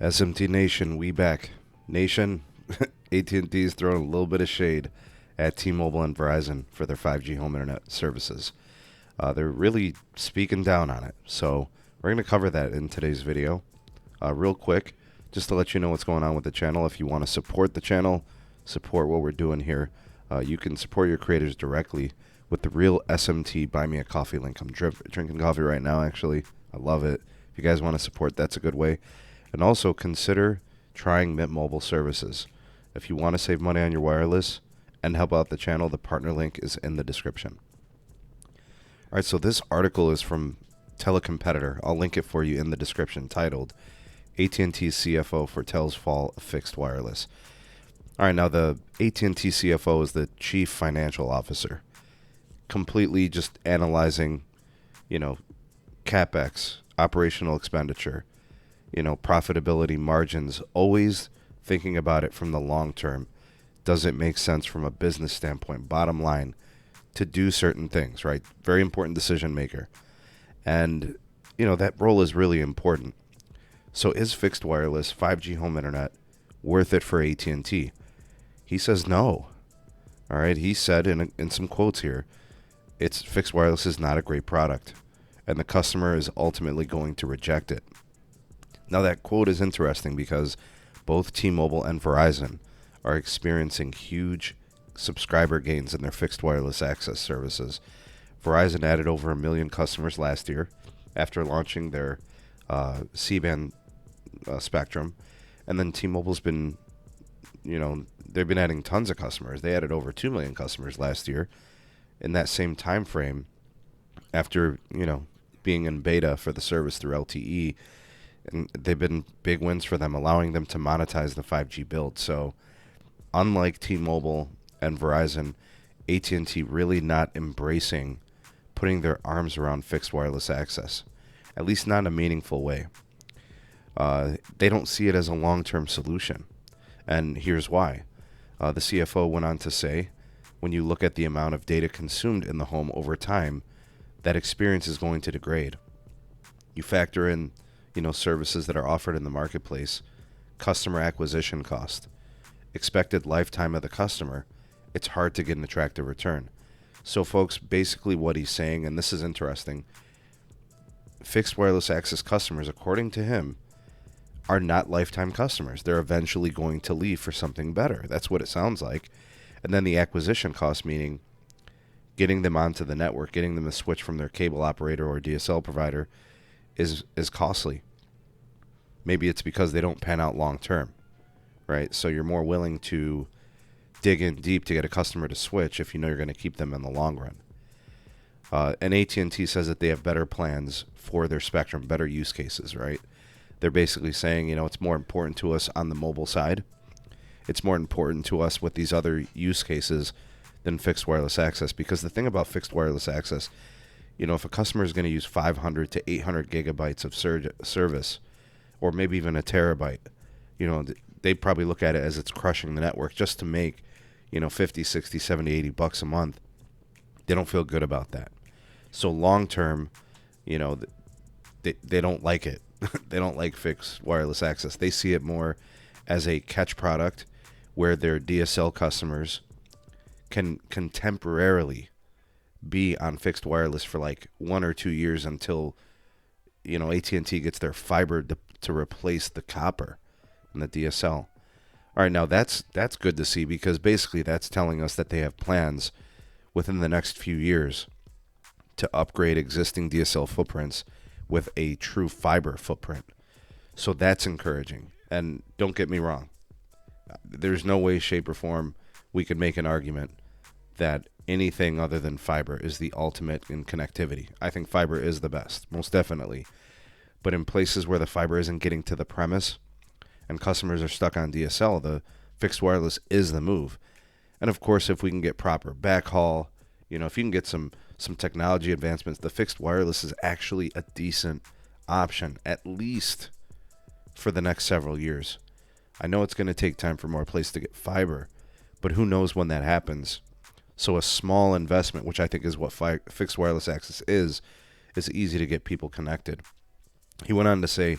SMT Nation, we back. Nation, AT&T is throwing a little bit of shade at T-Mobile and Verizon for their 5G home internet services. They're really speaking down on it. So we're going to cover that in today's video. Real quick, just to let you know what's going on with the channel. If you want to support the channel, support what we're doing here, you can support your creators directly with the real SMT Buy Me a Coffee link. I'm drinking coffee right now, actually. I love it. If you guys want to support, that's a good way. And also consider trying Mint Mobile services. If you want to save money on your wireless and help out the channel, the partner link is in the description. All right, so this article is from Telecompetitor. I'll link it for you in the description, titled AT&T CFO foretells fall of fixed wireless. All right, now the AT&T CFO is the chief financial officer, completely just analyzing, CapEx, operational expenditure, profitability, margins, always thinking about it from the long term. Does it make sense from a business standpoint, bottom line, to do certain things, right? Very important decision maker. And, that role is really important. So is fixed wireless 5G home internet worth it for AT&T? He says no. All right, he said in some quotes here, it's fixed wireless is not a great product, and the customer is ultimately going to reject it. Now that quote is interesting because both T-Mobile and Verizon are experiencing huge subscriber gains in their fixed wireless access services. Verizon added over 1 million customers last year after launching their C-band spectrum, and then T-Mobile's been, they've been adding tons of customers. They added over 2 million customers last year in that same time frame after, being in beta for the service through LTE. And they've been big wins for them, allowing them to monetize the 5G build. So unlike T-Mobile and Verizon, AT&T really not embracing putting their arms around fixed wireless access, at least not in a meaningful way. They don't see it as a long-term solution. And here's why. The CFO went on to say, when you look at the amount of data consumed in the home over time, that experience is going to degrade. You factor in services that are offered in the marketplace, customer acquisition cost, expected lifetime of the customer, it's hard to get an attractive return. So folks, basically what he's saying, and this is interesting, fixed wireless access customers, according to him, are not lifetime customers. They're eventually going to leave for something better. That's what it sounds like. And then the acquisition cost, meaning getting them onto the network, getting them to switch from their cable operator or DSL provider, is costly. Maybe it's because they don't pan out long term, right? So you're more willing to dig in deep to get a customer to switch if you know you're going to keep them in the long run. And AT&T says that they have better plans for their spectrum, better use cases, right? They're basically saying, it's more important to us on the mobile side. It's more important to us with these other use cases than fixed wireless access. Because the thing about fixed wireless access, if a customer is going to use 500 to 800 gigabytes of service, or maybe even a terabyte, they probably look at it as it's crushing the network just to make, 50, 60, 70, 80 bucks a month. They don't feel good about that. So long term, they don't like it. They don't like fixed wireless access. They see it more as a catch product where their DSL customers can temporarily be on fixed wireless for like 1 or 2 years until AT&T gets their fiber to replace the copper and the DSL. All right, now that's good to see, because basically that's telling us that they have plans within the next few years to upgrade existing DSL footprints with a true fiber footprint. So that's encouraging. And don't get me wrong, there's no way, shape, or form we could make an argument that anything other than fiber is the ultimate in connectivity. I think fiber is the best, most definitely. But in places where the fiber isn't getting to the premise and customers are stuck on DSL, the fixed wireless is the move. And of course, if we can get proper backhaul, if you can get some technology advancements, the fixed wireless is actually a decent option, at least for the next several years. I know it's going to take time for more places to get fiber, but who knows when that happens. So a small investment, which I think is what fixed wireless access is easy to get people connected. He went on to say,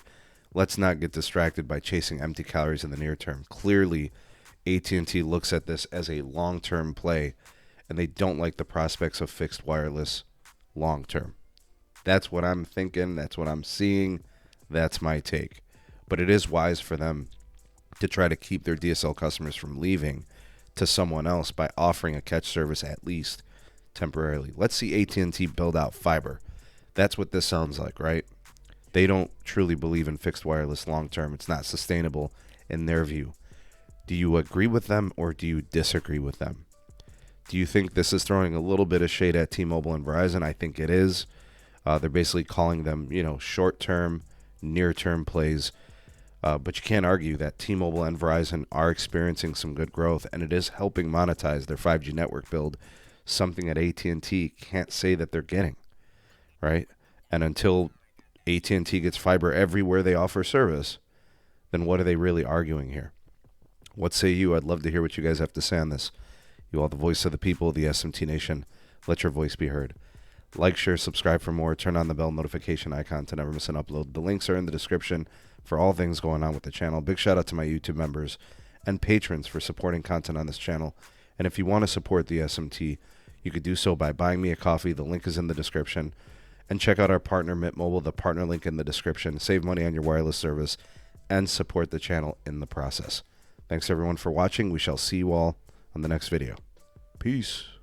let's not get distracted by chasing empty calories in the near term. Clearly, AT&T looks at this as a long-term play, and they don't like the prospects of fixed wireless long-term. That's what I'm thinking. That's what I'm seeing. That's my take. But it is wise for them to try to keep their DSL customers from leaving to someone else by offering a catch service at least temporarily. Let's see AT&T build out fiber. That's what this sounds like, right? They don't truly believe in fixed wireless long-term. It's not sustainable in their view. Do you agree with them or do you disagree with them? Do you think this is throwing a little bit of shade at T-Mobile and Verizon? I think it is. They're basically calling them, short-term, near-term plays. But you can't argue that T-Mobile and Verizon are experiencing some good growth, and it is helping monetize their 5G network build, something that AT&T can't say that they're getting, right? And until AT&T gets fiber everywhere they offer service, then what are they really arguing here? What say you? I'd love to hear what you guys have to say on this. You are the voice of the people, the SMT Nation. Let your voice be heard. Like, share, subscribe for more. Turn on the bell notification icon to never miss an upload. The links are in the description for all things going on with the channel. Big shout out to my YouTube members and patrons for supporting content on this channel. And if you want to support the SMT, you could do so by buying me a coffee. The link is in the description. And check out our partner, MintMobile, the partner link in the description. Save money on your wireless service and support the channel in the process. Thanks everyone for watching. We shall see you all on the next video. Peace.